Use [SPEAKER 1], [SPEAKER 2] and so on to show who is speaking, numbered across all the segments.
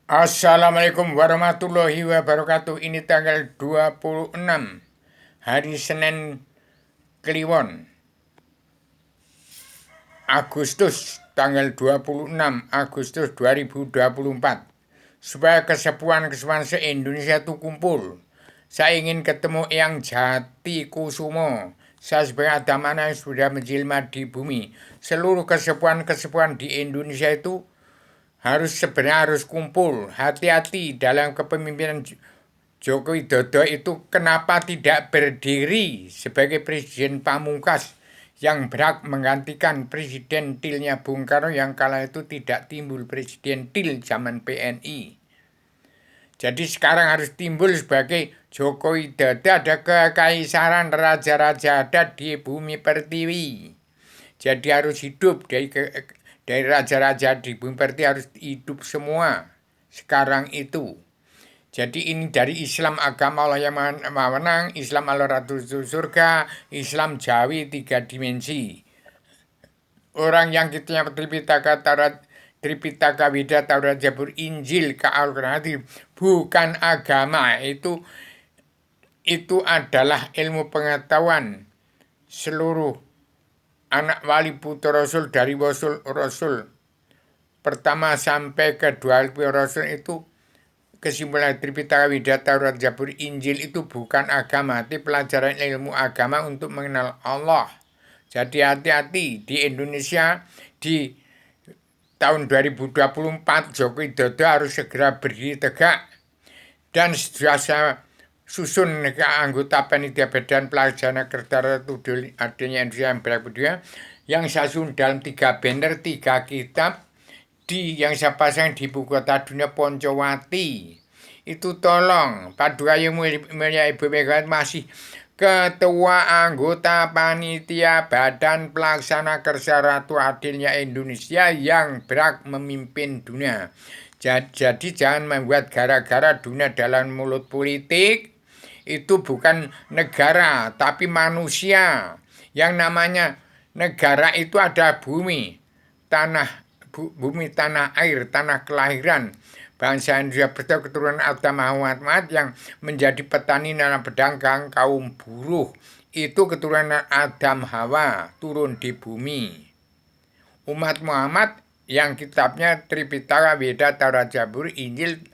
[SPEAKER 1] Assalamualaikum warahmatullahi wabarakatuh. Ini tanggal 26 hari Senin Kliwon Agustus, tanggal 26 Agustus 2024. Supaya kesepuan-kesepuan se-Indonesia itu kumpul. Saya ingin ketemu Eyang Jati Kusumo. Saya sebagai adamana yang sudah menjelma di bumi. Seluruh kesepuan-kesepuan di Indonesia itu sebenarnya harus kumpul. Hati-hati dalam kepemimpinan Joko Widodo itu kenapa tidak berdiri sebagai presiden pamungkas yang berhak menggantikan presiden tilnya Bung Karno yang kala itu tidak timbul presiden til zaman PNI. Jadi sekarang harus timbul sebagai Joko Widodo, ada kekaisaran raja-raja adat di bumi pertiwi. Jadi harus hidup dari raja-raja di bumi pertiwi, harus hidup semua sekarang itu. Jadi ini dari Islam agama Allah yang menang, Islam Allah Ratu Surga, Islam Jawi 3 dimensi. Orang yang kita Tripitaka Taurat, Tripitaka Weda, Taurat, Zabur, Injil ke Al-Quran bukan agama, itu adalah ilmu pengetahuan seluruh anak wali putra rasul dari rasul pertama sampai ke 20 rasul itu. Kesimpulan Tripitaka Weda, Taurat, Zabur, Injil itu bukan agama, tapi pelajaran ilmu agama untuk mengenal Allah. Jadi hati-hati di Indonesia di tahun 2024 Joko Widodo harus segera berdiri tegak. Dan sudah saya susun ke anggota panitia badan pelaksana Kertara Tudul adanya Indonesia yang berbudaya yang saya susun dalam 3 banner, 3 kitab yang saya pasang di buku kota dunia Poncowati. Itu tolong Paduka Yang Mulia Ibu Megawati masih ketua anggota panitia badan pelaksana Kerja Ratu Adilnya Indonesia yang berhak memimpin dunia. Jadi jangan membuat gara-gara dunia dalam mulut politik. Itu bukan negara tapi manusia. Yang namanya negara itu ada bumi, tanah air, tanah kelahiran bangsa Indonesia beserta keturunan Adam Muhammad yang menjadi petani dan pedagang kaum buruh. Itu keturunan Adam Hawa turun di bumi. Umat Muhammad yang kitabnya Tripitaka Weda, Taurat, Zabur, Injil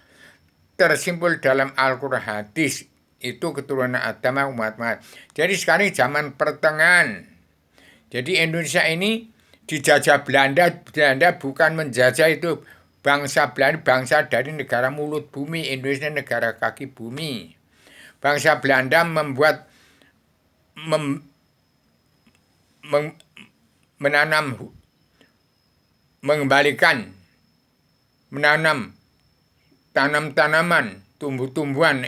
[SPEAKER 1] tersimpul dalam Al-Quran hadis. Itu keturunan Adam umat Muhammad. Jadi sekarang zaman pertengahan. Jadi Indonesia ini dijajah Belanda. Belanda bukan menjajah, itu bangsa Belanda, bangsa dari negara mulut bumi. Indonesia negara kaki bumi. Bangsa Belanda menanam tanaman, tumbuh-tumbuhan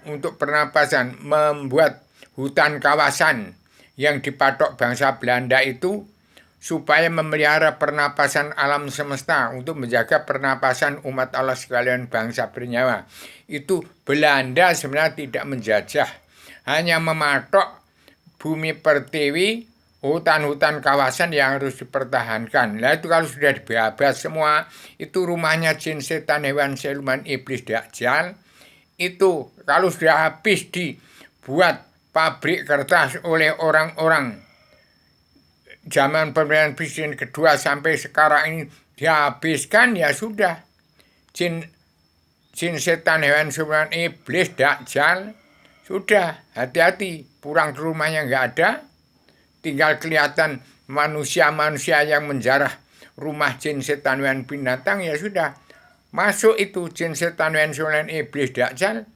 [SPEAKER 1] untuk pernapasan, membuat hutan kawasan yang dipatok bangsa Belanda itu supaya memelihara pernapasan alam semesta, untuk menjaga pernapasan umat Allah sekalian bangsa bernyawa. Itu Belanda sebenarnya tidak menjajah, hanya mematok bumi pertiwi, hutan-hutan kawasan yang harus dipertahankan. Nah itu kalau sudah dibebas semua, itu rumahnya jin, setan, hewan, siluman, iblis, dajjal. Itu kalau sudah habis dibuat pabrik kertas oleh orang-orang zaman pemerintahan presiden kedua sampai sekarang ini dihabiskan, ya sudah. Jin, setan, hewan, siluman, iblis, dajjal, sudah. Hati-hati, pulang ke rumahnya nggak ada, tinggal kelihatan manusia-manusia yang menjarah rumah jin, setan, hewan, binatang, ya sudah. Masuk itu jin, setan, hewan, siluman, iblis, dajjal.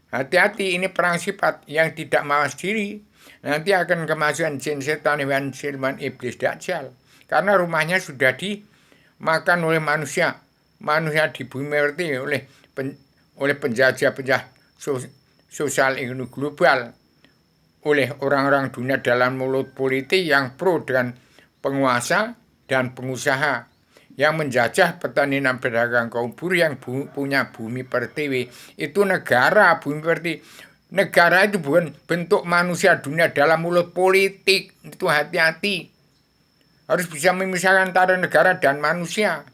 [SPEAKER 1] Hati-hati, ini perang sifat yang tidak mawas diri. Nanti akan kemasukan jin, setan, hewan, siluman, iblis, dajjal. Karena rumahnya sudah dimakan oleh manusia. Manusia di bumi pertiwi oleh penjajah-penjajah sosial ekonomi global, oleh orang-orang dunia dalam mulut politik yang pro dengan penguasa dan pengusaha yang menjajah petani dan pedagang kaum buruh yang punya bumi pertiwi. Itu negara bumi pertiwi. Negara itu bukan bentuk manusia dunia dalam mulut politik. Itu hati-hati. Harus bisa memisahkan antara negara dan manusia.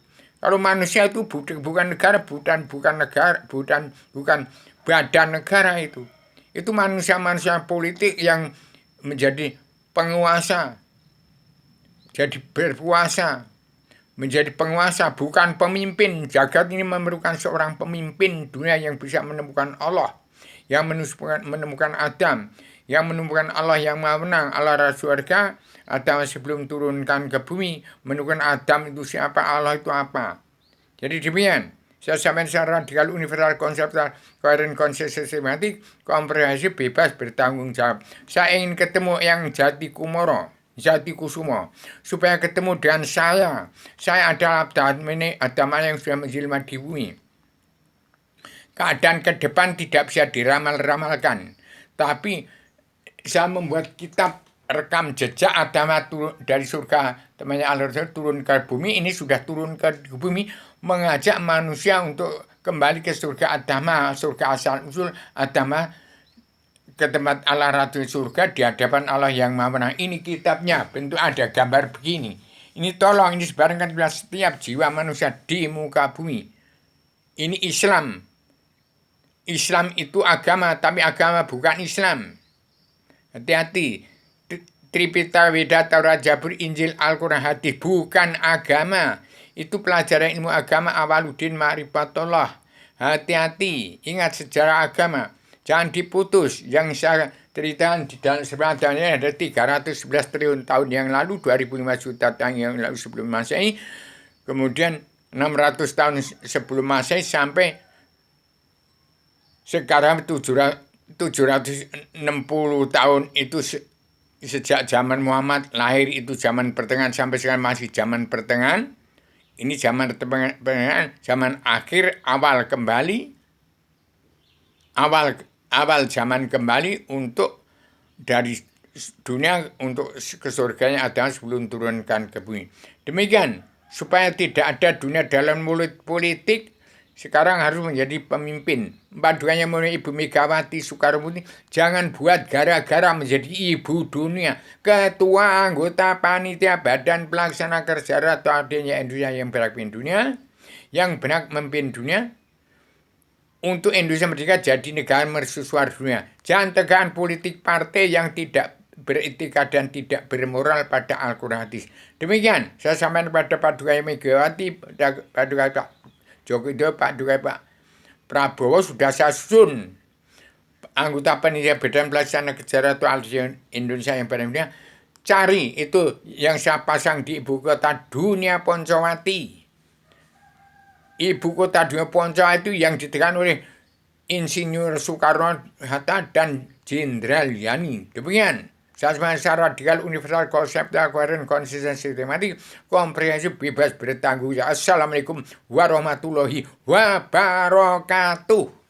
[SPEAKER 1] Kalau manusia itu bukan negara, bukan negara, bukan badan negara itu. Itu manusia-manusia politik yang menjadi penguasa, jadi berkuasa, menjadi penguasa, bukan pemimpin. Jagat ini memerlukan seorang pemimpin dunia yang bisa menemukan Allah, yang menemukan Adam, yang menemukan Allah yang maha menang, Allah Rasul surga. Adam sebelum turunkan ke bumi, menemukan Adam itu siapa, Allah itu apa. Jadi demikian. Saya sampaikan secara radikal, universal, konseptual, koheren, konsistematik, komprehensif, bebas, bertanggung jawab. Saya ingin ketemu yang jati kumoro, jati kusumo, supaya ketemu dengan saya. Saya adalah Adam yang sudah menjelma di bumi. Keadaan ke depan tidak bisa diramal-ramalkan. Tapi saya membuat kitab rekam jejak Adam dari surga, temannya Allah turun ke bumi. Ini sudah turun ke bumi, mengajak manusia untuk kembali ke surga Adama, surga asal usul Adama, ke tempat Allah Ratu surga di hadapan Allah yang maha menang. Ini kitabnya, bentuk ada gambar begini. Ini tolong, ini sebarkan kepada setiap jiwa manusia di muka bumi. Ini Islam. Islam itu agama, tapi agama bukan Islam. Hati-hati. Tripita, Weda, Taurat, Zabur, Injil, Al-Quran, hadis bukan agama. Itu pelajaran ilmu agama Awaluddin Ma'rifatullah. Hati-hati, ingat sejarah agama. Jangan diputus. Yang saya ceritakan di dalam sebenarnya ada 311 triliun tahun yang lalu, 2005 juta tahun yang lalu sebelum Masehi. Kemudian 600 tahun sebelum Masehi sampai sekarang 760 tahun itu sejak zaman Muhammad lahir, itu zaman pertengahan sampai sekarang masih zaman pertengahan. Ini zaman pertengahan, zaman akhir, awal kembali. Awal zaman kembali untuk dari dunia untuk ke surganya Adam sebelum turunkan ke bumi. Demikian, supaya tidak ada dunia dalam mulut politik. Sekarang harus menjadi pemimpin. Padukannya mulai Ibu Megawati Soekarno-Putri, jangan buat gara-gara menjadi ibu dunia, ketua anggota panitia badan pelaksana kerja atau adanya Indonesia yang berhak memimpin dunia, yang berhak memimpin dunia, untuk Indonesia merdeka jadi negara mercusuar dunia. Jangan tegaan politik partai yang tidak beretika dan tidak bermoral pada Al-Quran hadis. Demikian, saya sampaikan pada Paduka Megawati, Paduka Pak Jokowi, Paduka Pak Prabowo sudah saya susun anggota panitia badan pelaksana kerja atau Indonesia yang berhak cari itu yang saya pasang di ibu kota dunia Poncowati. Ibu kota dunia Poncowati itu yang ditekan oleh Insinyur Soekarno-Hatta dan Jenderal Yani. Demikian. Saya secara radikal, universal, konseptual, koheren, konsisten, sistematik, komprehensif, bebas, bertanggung jawab. Assalamualaikum warahmatullahi wabarakatuh.